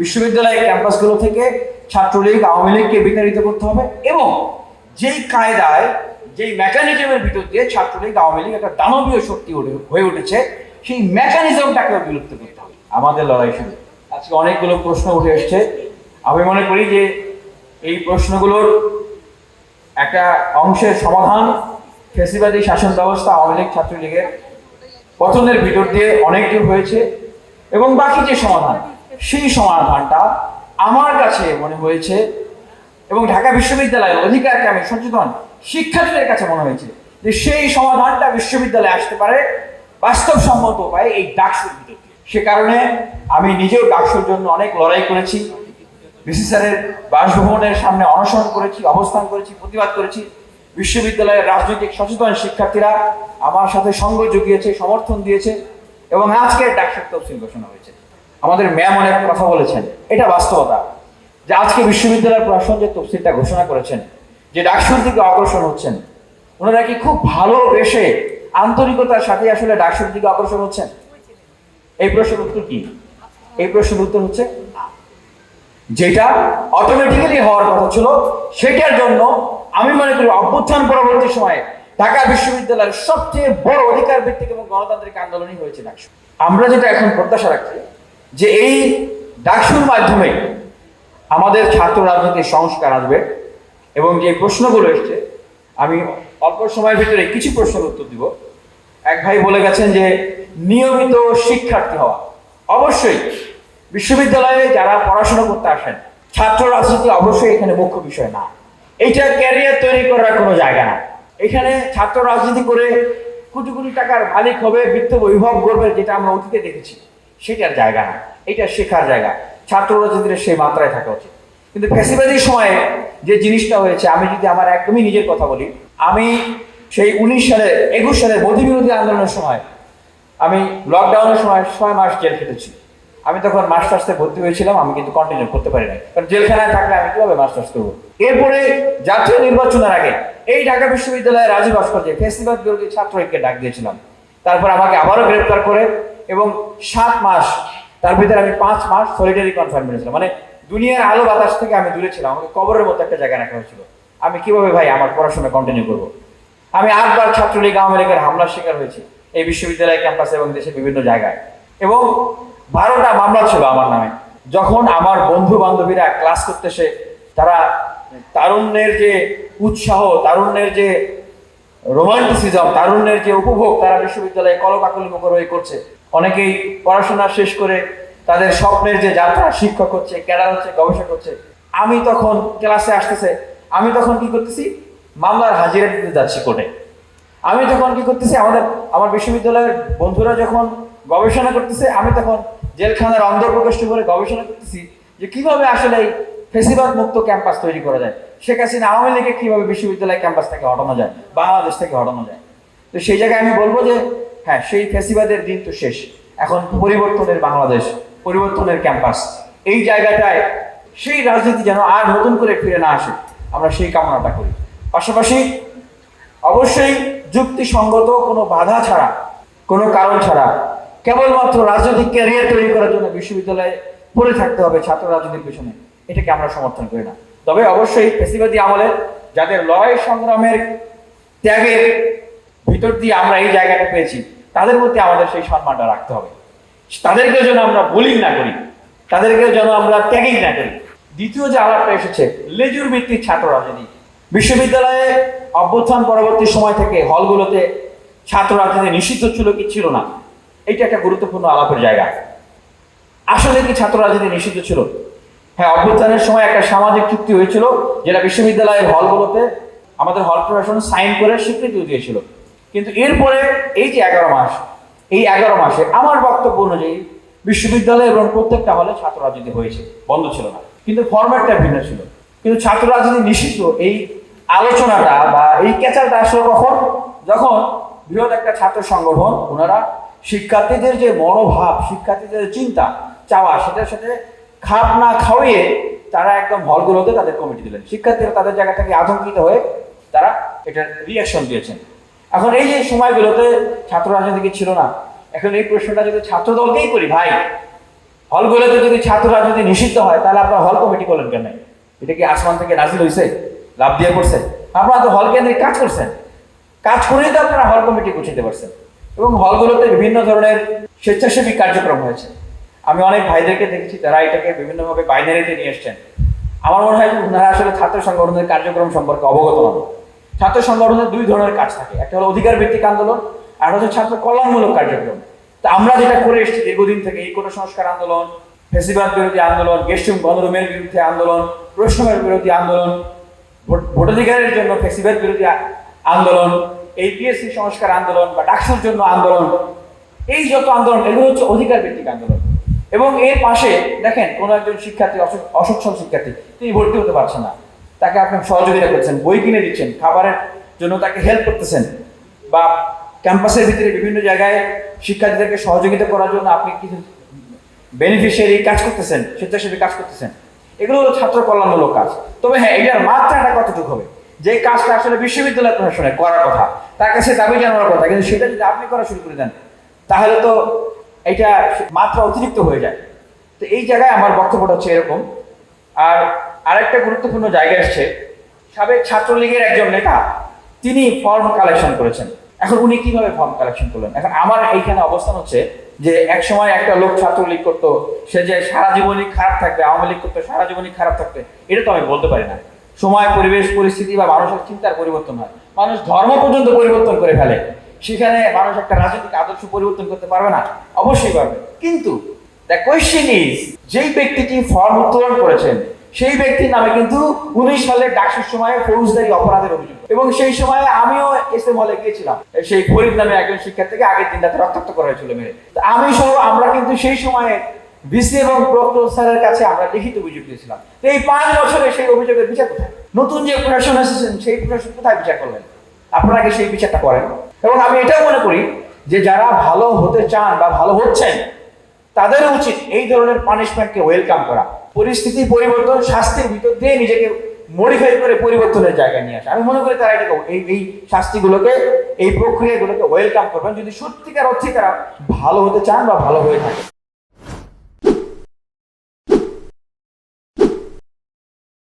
বিশ্ববিদ্যালয়ের ক্যাম্পাসগুলো থেকে ছাত্রলীগ আওয়ামী লীগকে বিতাড়িত করতে হবে এবং যেই কায়দায় যেই মেকানিজমের ভিতর দিয়ে ছাত্রলীগ আওয়ামী লীগ একটা দানবীয় শক্তি হয়ে উঠেছে সেই মেকানিজমটাকেও বিলুপ্ত করতে হবে। আমাদের লড়াই শুরু। আজকে অনেকগুলো প্রশ্ন উঠে এসছে। আমি মনে করি যে এই প্রশ্নগুলোর একটা অংশের সমাধান ফ্যাসিবাদী শাসন ব্যবস্থা আওয়ামী লীগ ছাত্রলীগের পতনের ভিতর দিয়ে অনেক দূর হয়েছে এবং বাকি যে সমাধান সেই সমাধানটা আমার কাছে মনে হয়েছে এবং ঢাকা বিশ্ববিদ্যালয়ের অধিকারকে আমি সচেতন শিক্ষার্থীদের কাছে মনে হয়েছে যে সেই সমাধানটা বিশ্ববিদ্যালয়ে আসতে পারে বাস্তবসম্মত উপায়ে এই ডাকসুর ভিতর দিয়ে। সে কারণে আমি নিজেও ডাকসুর জন্য অনেক লড়াই করেছি, ভিসি স্যারের বাসভবনের সামনে অনশন করেছি, অবস্থান করেছি, প্রতিবাদ করেছি। বিশ্ববিদ্যালয়ের রাজনৈতিক সচেতন শিক্ষার্থীরা আমার সাথে সঙ্গ জুগিয়েছে, সমর্থন দিয়েছে এবং আজকে ডাকসুর তফসিল ঘোষণা হয়েছে। আমাদের ম্যাম অনেক কথা বলেছেন, এটা বাস্তবতা যে আজকে বিশ্ববিদ্যালয়ের প্রশাসন যে তফসিলটা ঘোষণা করেছেন, যে ডাকসুর দিকে অগ্রসর হচ্ছেন, ওনারা কি খুব ভালোবেসে আন্তরিকতার সাথে আসলে ডাকসুর দিকে অগ্রসর হচ্ছেন? এই প্রশ্নের উত্তর কি? এই প্রশ্নের উত্তর হচ্ছে যেটা অটোমেটিক্যালি হওয়ার কথা ছিল সেটার জন্য আমি মনে করি অভ্যুত্থান পরবর্তী সময়ে ঢাকা বিশ্ববিদ্যালয়ের সবচেয়ে বড় অধিকার ভিত্তিক এবং গণতান্ত্রিক আন্দোলনই হয়েছে ডাকসু। আমরা যেটা এখন প্রত্যাশা রাখছি যে এই ডাকসুর মাধ্যমে আমাদের ছাত্র রাজনীতির সংস্কার আসবে এবং যে প্রশ্নগুলো এসছে আমি অল্প সময়ের ভিতরে কিছু প্রশ্নের উত্তর দিব। এক ভাই বলে গেছেন যে নিয়মিত শিক্ষার্থী হওয়া। অবশ্যই বিশ্ববিদ্যালয়ে যারা পড়াশোনা করতে আসেন ছাত্র রাজনীতি অবশ্যই এখানে মুখ্য বিষয় না, এইটা ক্যারিয়ার তৈরি করার কোনো জায়গা না। এখানে ছাত্র রাজনীতি করে কোটি কোটি টাকার মালিক হবে, বৃত্ত বৈভব করবে, যেটা আমরা অতীতে দেখেছি, সেটার জায়গা না, এটা শেখার জায়গা। ছাত্র রাজনীতির সেই মাত্রায় থাকা উচিত। কিন্তু ফ্যাসিবাদী সময়ে যে জিনিসটা হয়েছে, আমি যদি আমার একদমই নিজের কথা বলি, আমি সেই 21 সালের মোদী বিরোধী আন্দোলনের সময় আমি লকডাউনের সময় 6 মাস জেল খেটেছি। আমি তখন মাস্টার্সে ভর্তি হয়েছিলাম, আমি কিন্তু কন্টিনিউ করতে পারি নাই, কারণ জেলখানায় থাকলে আমি কিভাবে মাস্টার্স করবো। এরপরে জাতীয় নির্বাচনের আগে এই ঢাকা বিশ্ববিদ্যালয়ের রাজীব ভাস্কর্যে ফ্যাসিবাদ বিরোধী ছাত্র ঐক্যে ডাক দিয়েছিলাম। তারপর আমাকে আবারও গ্রেপ্তার করে এবং 7 মাস, তার ভিতরে আমি 5 মাস সলিটারি কনফাইনমেন্টে ছিলাম। মানে দুনিয়ার আলো বাতাস থেকে আমি দূরে ছিলাম, আমাকে কবরের মতো একটা জায়গায় রাখা হয়েছিল। আমি কিভাবে ভাই আমার পড়াশোনা কন্টিনিউ করবো? আমি 8 বার ছাত্রলীগ আওয়ামী লীগের হামলার শিকার হয়েছি এই বিশ্ববিদ্যালয় ক্যাম্পাসে এবং দেশের বিভিন্ন জায়গায়, এবং 12টা মামলা ছিল আমার নামে। যখন আমার বন্ধু বান্ধবীরা ক্লাস করতে এসে তারা তারুণ্যের যে উৎসাহ, তারুণ্যের যে রোমান্টিসিজম, তারুণ্যের যে উপভোগ তারা বিশ্ববিদ্যালয়ে কলকাকলি মুখর হয়ে করছে, অনেকেই পড়াশোনা শেষ করে তাদের স্বপ্নের যে যাত্রা, শিক্ষক হচ্ছে, ক্যাডার হচ্ছে, গবেষক হচ্ছে, আমি তখন ক্লাসে আসতেছে, আমি তখন কি করতেছি? মামলার হাজিরা দিতে যাচ্ছি কোর্টে। আমি তখন কি করতেছি? আমার বিশ্ববিদ্যালয়ের বন্ধুরা যখন গবেষণা করতেছে, আমি তখন জেলখানার অন্তর্প্রকোষ্ঠ করে গবেষণা করতেছি যে কিভাবে আসলে এই ফেসিবাদ মুক্ত ক্যাম্পাস তৈরি করা যায়, শেখ হাসিনা আওয়ামী লীগে কিভাবে বিশ্ববিদ্যালয় ক্যাম্পাস থেকে হটানো যায়, বাংলাদেশ থেকে হটানো যায়। তো সেই জায়গায় আমি বলবো যে হ্যাঁ, সেই ফেসিবাদের দিন তো শেষ, এখন পরিবর্তনের বাংলাদেশ, পরিবর্তনের ক্যাম্পাস, এই জায়গাটায় সেই রাজনীতি যেন আর নতুন করে ফিরে না আসে, আমরা সেই কামনাটা করি। পাশাপাশি অবশ্যই যুক্তিসঙ্গত কোনো বাধা ছাড়া, কোনো কারণ ছাড়া কেবলমাত্র রাজনৈতিক ক্যারিয়ার তৈরি করার জন্য বিশ্ববিদ্যালয়ে পড়ে থাকতে হবে ছাত্র রাজনীতির পেছনে, এটাকে আমরা সমর্থন করি না। তবে অবশ্যই ফ্যাসিবাদী আমলে যাদের লড়াই সংগ্রামের ত্যাগের ভিতর দিয়ে আমরা এই জায়গাটা পেয়েছি, তাদের মধ্যে আমাদের সেই সম্মানটা রাখতে হবে। তাদেরকে যেন আমরা বুলিং না করি, তাদেরকে যেন আমরা ত্যাগই না করি। দ্বিতীয় যে আলাপটা এসেছে, লেজুর ভিত্তিক ছাত্র রাজনীতি। বিশ্ববিদ্যালয়ে অভ্যুত্থান পরবর্তী সময় থেকে হলগুলোতে ছাত্র রাজনীতি নিষিদ্ধ ছিল কি ছিল না, এইটা একটা গুরুত্বপূর্ণ আলাপের জায়গা। আসলে কি ছাত্র রাজনীতি নিষিদ্ধ ছিল? হ্যাঁ, অভ্যুত্থানের সময় একটা সামাজিক চুক্তি হয়েছিল, যেটা বিশ্ববিদ্যালয়ের হলগুলোতে আমাদের হল প্রশাসন সাইন করে স্বীকৃতি দিয়েছিল। কিন্তু এরপরে এই যে 11 মাস, এই 11 মাসে আমার বক্তব্য অনুযায়ী বিশ্ববিদ্যালয় এবং প্রত্যেকটা হলে ছাত্র রাজনীতি হয়েছে, বন্ধ ছিল না, কিন্তু ফরম্যাটটা ভিন্ন ছিল। কিন্তু ছাত্র রাজনীতি নিষিদ্ধ এই আলোচনাটা বা এই ক্যাচালটা আসলে কখন? যখন বৃহৎ একটা ছাত্র সংগঠন, ওনারা শিক্ষার্থীদের যে মনোভাব, শিক্ষার্থীদের চিন্তা চাওয়া, সেটার সাথে খাপ না খাওয়িয়ে তারা একদম হলগুলোতে তাদের কমিটি দিলেন। শিক্ষার্থীরা তাদের জায়গা থেকে আতঙ্কিত হয়ে তারা এটার রিয়াকশন দিয়েছেন। এখন এই যে সময়গুলোতে ছাত্র রাজনীতি ছিল না, এখন এই প্রশ্নটা যদি ছাত্র দলকেই করি, ভাই হলগুলোতে যদি ছাত্ররা যদি নিষিদ্ধ হয় তাহলে আপনারা হল কমিটি করলেন কেন? এটা কি আসমান থেকে নাজিল হয়েছে, লাভ দিয়ে করছে? আপনারা তো হল কেন্দ্রে কাজ করছেন, কাজ করেই তো আপনারা হল কমিটি গুছিয়ে পারছেন। এবং হলগুলোতে বিভিন্ন ধরনের স্বেচ্ছাসেবী কার্যক্রম হয়েছে। আমি অনেক ভাইদেরকে দেখেছি তারা এটাকে বিভিন্নভাবে বাইনারিতে নিয়ে এসছেন। আমার মনে হয় ওনারা আসলে ছাত্র সংগঠনের কার্যক্রম সম্পর্কে অবগত নন। ছাত্র সংগঠনের দুই ধরনের কাজ থাকে, একটা হলো অধিকার ভিত্তিক আন্দোলন, আর হচ্ছে ছাত্র কল্যাণমূলক কার্যক্রম। তা আমরা যেটা করে এসেছি দীর্ঘদিন থেকে, এই কোটা সংস্কার আন্দোলন, ফেসিবাদ বিরোধী আন্দোলন, গেস্টরুম গণরুমের বিরুদ্ধে আন্দোলন, প্রশ্নের বিরোধী আন্দোলন, ভোটাধিকারের জন্য ফেসিবাদ বিরোধী আন্দোলন, এই পিএসসি সংস্কার আন্দোলন বা ডাকসুর জন্য আন্দোলন, এই যত আন্দোলন এগুলো হচ্ছে অধিকার ভিত্তিক আন্দোলন। এবং এর পাশে দেখেন কোনো একজন শিক্ষার্থী অসচ্ছল শিক্ষার্থী, তিনি ভর্তি হতে পারছেন না, তাকে আপনি সহযোগিতা করছেন, বই কিনে দিচ্ছেন, খাবারের জন্য তাকে হেল্প করতেছেন, বা ক্যাম্পাসের ভিতরে বিভিন্ন জায়গায় শিক্ষার্থীদেরকে সহযোগিতা করার জন্য আপনি কিছু বেনিফিশিয়ারি কাজ করতেছেন, স্বেচ্ছাসেবী কাজ করতেছেন। এগুলো হলো ছাত্র কল্যাণমূলক কাজ। তবে হ্যাঁ, এটার মাত্রাটা কতটুকু হবে? যে কাজটা আসলে বিশ্ববিদ্যালয় প্রশাসনের করার কথা, তার কাছে দাবি জানানোর কথা, কিন্তু সেটা যদি আপনি করা শুরু করে দেন তাহলে তো এটা মাত্রা অতিরিক্ত হয়ে যায়। তো এই জায়গায় আমার বক্তব্যটা হচ্ছে এরকম। আর আরেকটা গুরুত্বপূর্ণ জায়গা এসছে, সাবেক ছাত্রলীগের একজন নেতা তিনি ফর্ম কালেকশন করেছেন। এখন উনি কিভাবে ফর্ম কালেকশন করলেন? এখন আমার এইখানে অবস্থান হচ্ছে যে এক সময় একটা লোক ছাত্রলীগ করতো, সে যে সারা জীবনই খারাপ থাকবে, আওয়ামী লীগ করতো সারা জীবনই খারাপ থাকবে, এটা তো আমি বলতে পারি না। সময়, পরিবেশ, পরিস্থিতি বা মানুষের চিন্তার পরিবর্তন হয়। মানুষ ধর্ম পর্যন্ত পরিবর্তন করে ফেলে, সেখানে মানুষ একটা রাজনৈতিক আদর্শ পরিবর্তন করতে পারবে না? অবশ্যই পারবে। কিন্তু দ্য কোয়েশ্চেন ইজ, যেই ব্যক্তিটি ফর্ম উত্তোলন করেছেন সেই ব্যক্তির নামে কিন্তু 19 সালের ডাকসুর সময় ফৌজদারি অপরাধের অভিযোগ, এবং সেই সময় আমিও এসএম হলে গিয়েছিলাম। সেই ফরিদ নামে একজন শিক্ষার্থীকে আগের দিন রাতে রক্তাক্ত করা হয়েছিল মেরে। আমি সহ আমরা কিন্তু সেই সময় ভিসি এবং প্রক্টর স্যারের কাছে আমরা লিখিত অভিযোগ দিয়েছিলাম। তো এই 5 বছরে সেই অভিযোগের বিচার কোথায়? নতুন যে প্রশাসন এসেছেন সেই প্রশাসন কোথায় বিচার করলেন? আপনারা কি সেই বিচারটা করেন? এবং আমি এটাও মনে করি যে যারা ভালো হতে চান বা ভালো হচ্ছেন তাদের উচিত এই ধরনের পানিশমেন্টকে ওয়েলকাম করা। পরিস্থিতি পরিবর্তন, শাস্তির ভিতর দিয়ে নিজেকে মডিফাই করে পরিবর্তনের জায়গায় নিয়ে আসে। আমি মনে করি তারা এটাকে এই শাস্তিগুলোকে, এই প্রক্রিয়াগুলোকে ওয়েলকাম করবেন যদি সত্যিকার অর্থে তারা ভালো হতে চান বা ভালো হয়ে থাকে।